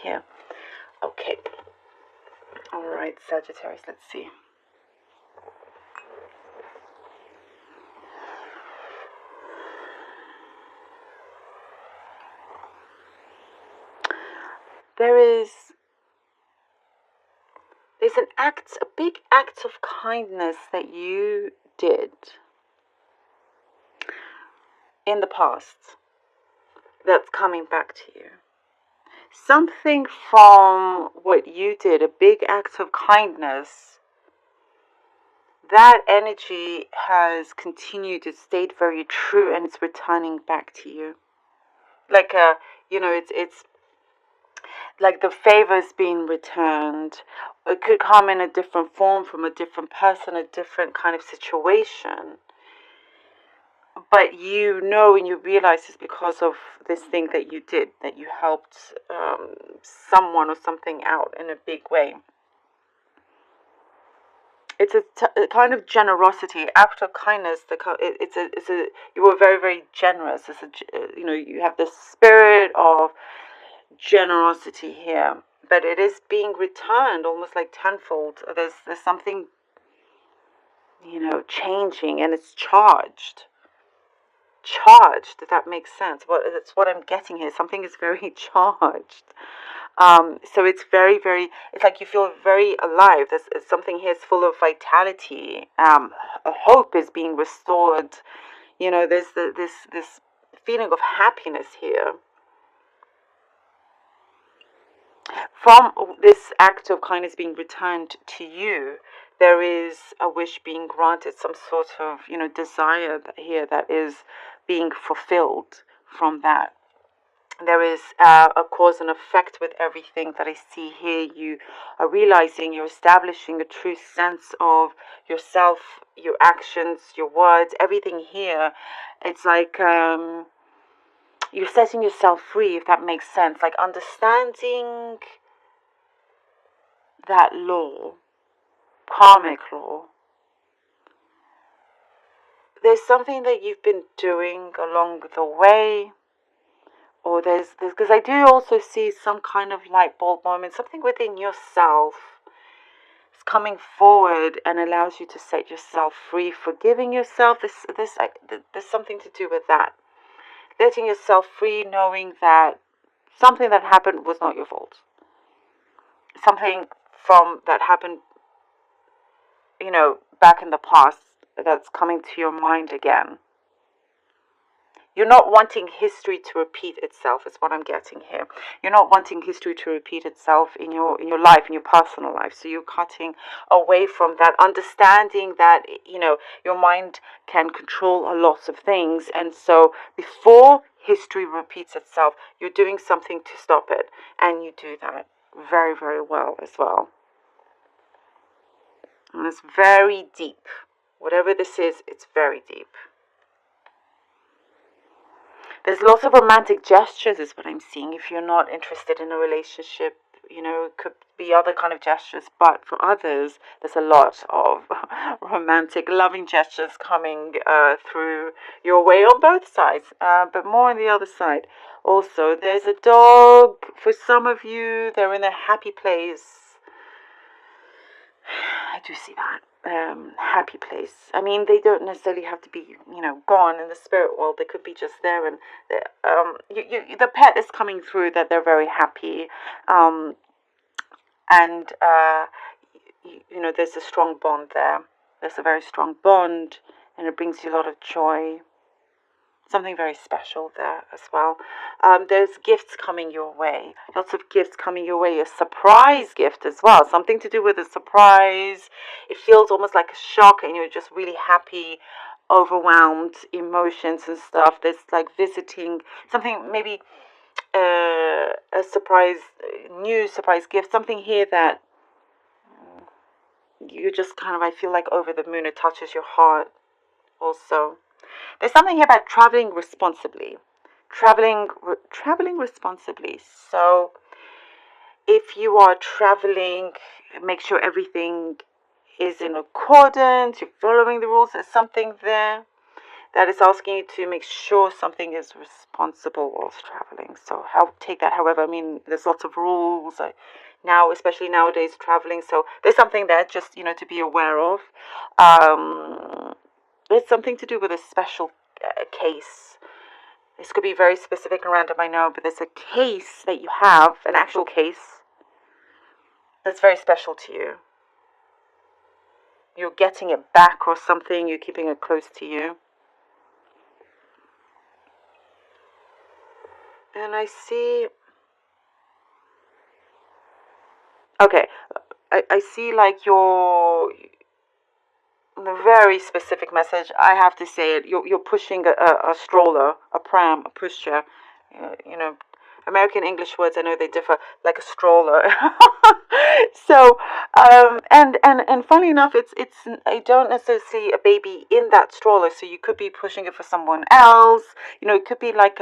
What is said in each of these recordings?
here. Okay. All right, Sagittarius, let's see. There's a big act of kindness that you did in the past that's coming back to you. Something from what you did, a big act of kindness, that energy has continued, it stayed very true, and it's returning back to you. Like it's like the favors being returned. It could come in a different form from a different person, a different kind of situation. But you know and you realize it's because of this thing that you did, that you helped someone or something out in a big way. It's a kind of generosity, act of kindness. You were very, very generous. You have this spirit of generosity here, but it is being returned almost like tenfold. There's something, changing, and it's charged, if that makes sense. That's what I'm getting here. Something is very charged. So it's very, very, it's like you feel very alive. There's something here is full of vitality. A hope is being restored. There's this feeling of happiness here. From this act of kindness being returned to you, there is a wish being granted, some sort of, desire here that is being fulfilled from that. There is a cause and effect with everything that I see here. You are realizing, you're establishing a true sense of yourself, your actions, your words, everything here. It's like you're setting yourself free, if that makes sense. Like understanding that law, karmic law. There's something that you've been doing along the way. Or there's because I do also see some kind of light bulb moment, something within yourself is coming forward and allows you to set yourself free, forgiving yourself. There's something to do with that. Letting yourself free, knowing that something that happened was not your fault. Something from that happened, back in the past, that's coming to your mind again. You're not wanting history to repeat itself, is what I'm getting here. You're not wanting history to repeat itself in your life, in your personal life. So you're cutting away from that, understanding that, your mind can control a lot of things. And so before history repeats itself, you're doing something to stop it. And you do that very, very well as well. And it's very deep. Whatever this is, it's very deep. There's lots of romantic gestures is what I'm seeing. If you're not interested in a relationship, it could be other kind of gestures. But for others, there's a lot of romantic, loving gestures coming through your way on both sides. But more on the other side. Also, there's a dog. For some of you, they're in a happy place. I do see that. Happy place. I mean, they don't necessarily have to be, gone in the spirit world. They could be just there, and the pet is coming through that they're very happy, and there's a strong bond there. There's a very strong bond, and it brings you a lot of joy. Something very special there as well. There's gifts coming your way. Lots of gifts coming your way. A surprise gift as well. Something to do with a surprise. It feels almost like a shock, and you're just really happy, overwhelmed, emotions and stuff. There's like visiting something, maybe a surprise, new surprise gift. Something here that you just kind of, I feel like over the moon. It touches your heart also. There's something here about traveling responsibly. Traveling responsibly. So if you are traveling, make sure everything is in accordance. You're following the rules. There's something there. that is asking you to make sure something is responsible whilst traveling. So take that however. I mean, there's lots of rules now, especially nowadays, traveling. So there's something there just, to be aware of. It's something to do with a special case. This could be very specific and random, I know, but there's a case that you have, an actual case, that's very special to you. You're getting it back or something, you're keeping it close to you. And I see... Okay, I see like your... The very specific message, I have to say it, you're pushing a stroller, a pram, a pushchair, American English words, I know they differ, like a stroller. So, and funny enough, it's I don't necessarily see a baby in that stroller, so you could be pushing it for someone else. It could be like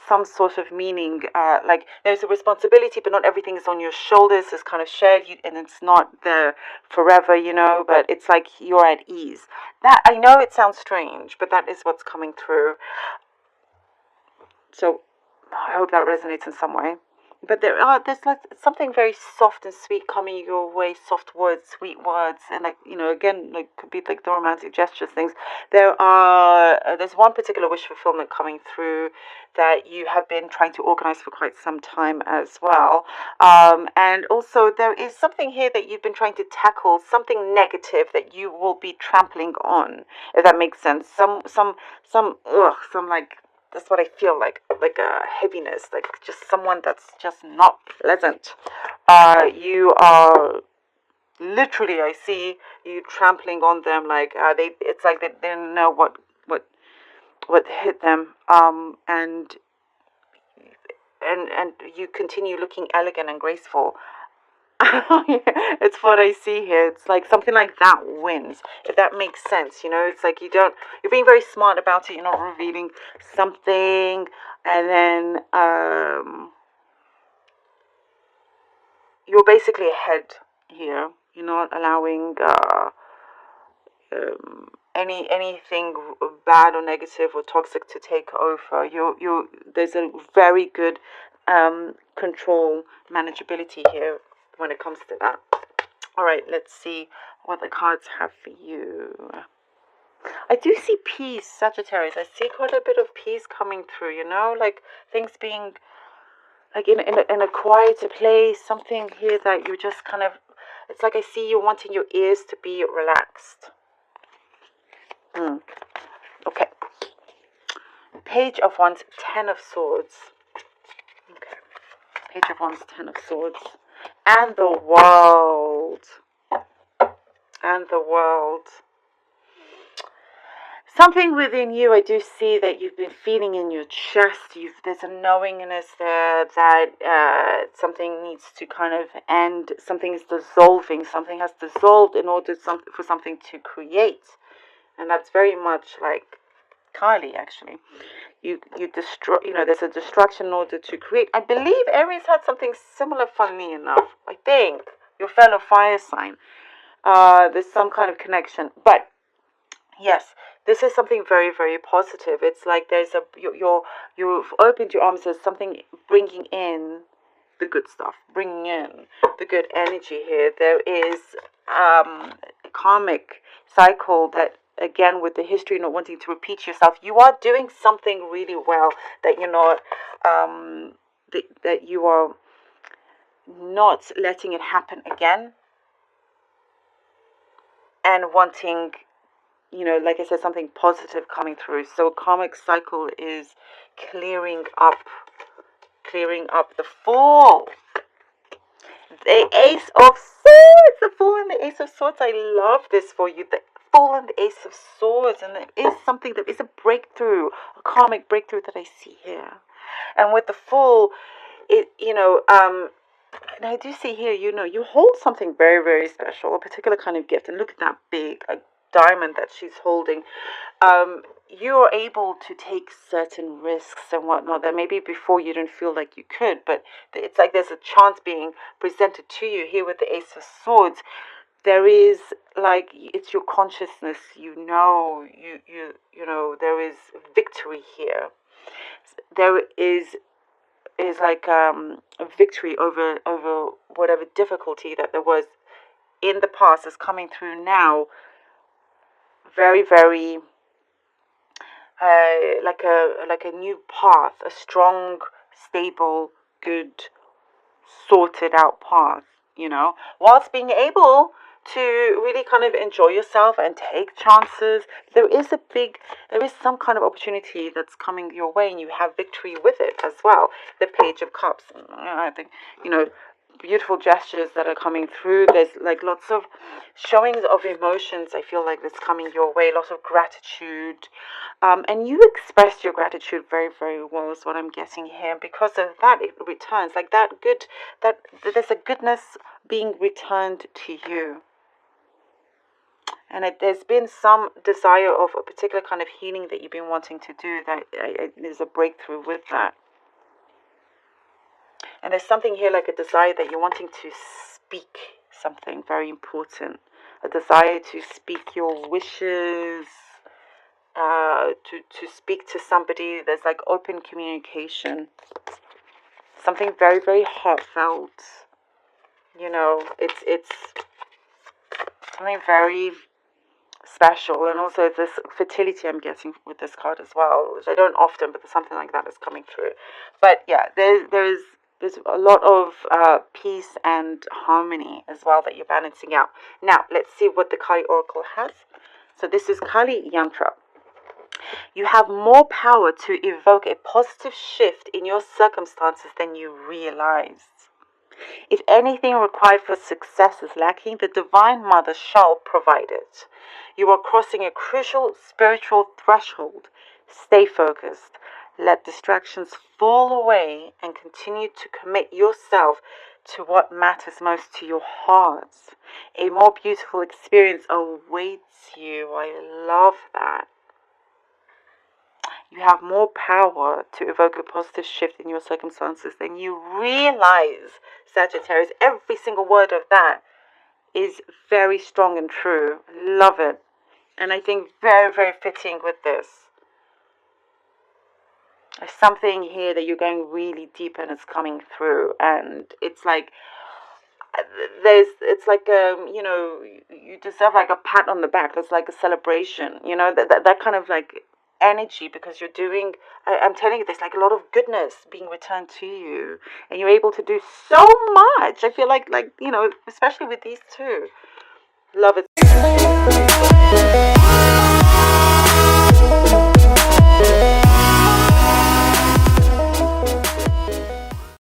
some sort of meaning, like there's a responsibility, but not everything is on your shoulders. It's kind of shared, and it's not there forever, but it's like you're at ease. That, I know it sounds strange, but that is what's coming through. So I hope that resonates in some way. But there's like something very soft and sweet coming your way, soft words, sweet words, and like, again, like could be like the romantic gestures things. There's one particular wish fulfillment coming through that you have been trying to organize for quite some time as well. And also there is something here that you've been trying to tackle, something negative that you will be trampling on, if that makes sense. Some like, that's what I feel like a heaviness, like just someone that's just not pleasant. You are literally, I see you trampling on them, like it's like they didn't know what hit them, and you continue looking elegant and graceful. It's what I see here. It's like something like that wins, if that makes sense. It's like you're being very smart about it. You're not revealing something, and then you're basically ahead here. You're not allowing anything bad or negative or toxic to take over. There's a very good control, manageability here when it comes to that. All right, let's see what the cards have for you. I do see peace, Sagittarius. I see quite a bit of peace coming through, like things being like in a quieter place, something here that you're just kind of, it's like I see you wanting your ears to be relaxed. Okay. Page of Wands, 10 of Swords. Okay. Page of Wands, 10 of Swords. And the World. And the World. Something within you, I do see that you've been feeling in your chest. There's a knowingness there that something needs to kind of end. Something is dissolving. Something has dissolved in order for something to create. And that's very much like Kylie, actually. You destroy, there's a destruction in order to create. I believe Aries had something similar, funnily enough. I think your fellow fire sign. There's some kind of connection. But yes, this is something very, very positive. It's like you've opened your arms. There's something bringing in the good stuff, bringing in the good energy here. There is a karmic cycle that, again, with the history, not wanting to repeat yourself, you are doing something really well, that you're not, that you are not letting it happen again, and wanting, like I said, something positive coming through. So karmic cycle is clearing up the Fool. The Ace of Swords, the Fool and the Ace of Swords. I love this for you. The Fool and the Ace of Swords, and there is something, that is a breakthrough, a karmic breakthrough that I see here. And with the Fool, and I do see here, you hold something very, very special, a particular kind of gift. And look at that big diamond that she's holding. You're able to take certain risks and whatnot that maybe before you didn't feel like you could, but it's like there's a chance being presented to you here with the Ace of Swords. there is, like, it's your consciousness, there is victory here. There is like a victory over whatever difficulty that there was in the past is coming through now. Very, very like a new path, a strong, stable, good, sorted out path, whilst being able to really kind of enjoy yourself and take chances. There is some kind of opportunity that's coming your way, and you have victory with it as well. The Page of Cups, I think, beautiful gestures that are coming through. There's like lots of showings of emotions, I feel like, that's coming your way. Lots of gratitude, and you expressed your gratitude very, very well, is what I'm guessing here. Because of that, it returns like that there's a goodness being returned to you. And there's been some desire of a particular kind of healing that you've been wanting to do, that there's a breakthrough with that. And there's something here like a desire that you're wanting to speak something very important. A desire to speak your wishes, to speak to somebody. There's like open communication. Something very, very heartfelt. It's something very special. And also this fertility I'm getting with this card as well, which I don't often, but there's something like that is coming through. But yeah, there's a lot of peace and harmony as well that you're balancing out. Now, let's see what the Kali Oracle has. So this is Kali Yantra. You have more power to evoke a positive shift in your circumstances than you realize. If anything required for success is lacking, the Divine Mother shall provide it. You are crossing a crucial spiritual threshold. Stay focused. Let distractions fall away and continue to commit yourself to what matters most to your heart. A more beautiful experience awaits you. I love that. You have more power to evoke a positive shift in your circumstances than you realize, Sagittarius. Every single word of that is very strong and true. Love it. And I think very, very fitting with this. There's something here that you're going really deep and it's coming through, and it's like you deserve like a pat on the back. It's like a celebration, that kind of like energy, because you're doing, I'm telling you, there's like a lot of goodness being returned to you, and you're able to do so much. I feel like especially with these two. Love it.